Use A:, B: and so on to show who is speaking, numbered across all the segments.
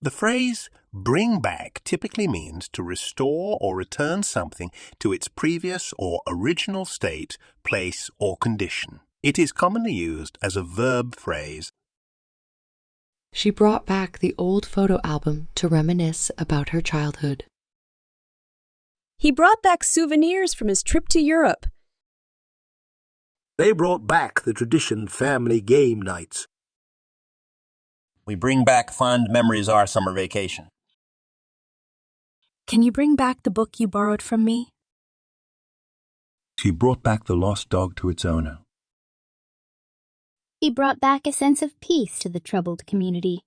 A: The phrase bring back typically means to restore or return something to its previous or original state, place, or condition. It is commonly used as a verb phrase.
B: She brought back the old photo album to reminisce about her childhood.
C: He brought back souvenirs from his trip to Europe.
D: They brought back the traditional family game nights.
E: We bring back fond memories of our summer vacation.
F: Can you bring back the book you borrowed from me?
G: She brought back the lost dog to its owner.
H: He brought back a sense of peace to the troubled community.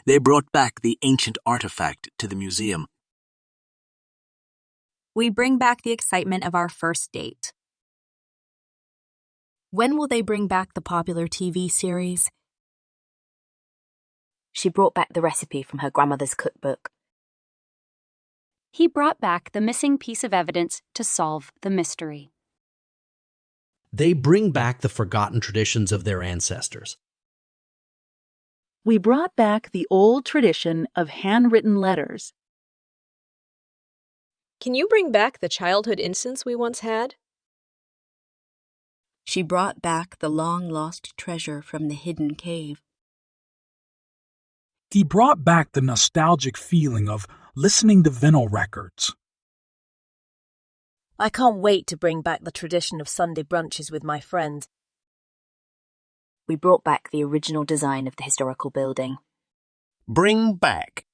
I: They brought back the ancient artifact to the museum.
F: We bring back the excitement of our first date. When will they bring back the popular TV series?
J: She brought back the recipe from her grandmother's cookbook.
K: He brought back the missing piece of evidence to solve the mystery.
L: They bring back the forgotten traditions of their ancestors.
M: We brought back the old tradition of handwritten letters.
C: Can you bring back the childhood innocence we once had?
F: She brought back the long-lost treasure from the hidden cave.
N: He brought back the nostalgic feeling of listening to vinyl records.
O: I can't wait to bring back the tradition of Sunday brunches with my friends.
J: We brought back the original design of the historical building.
A: Bring back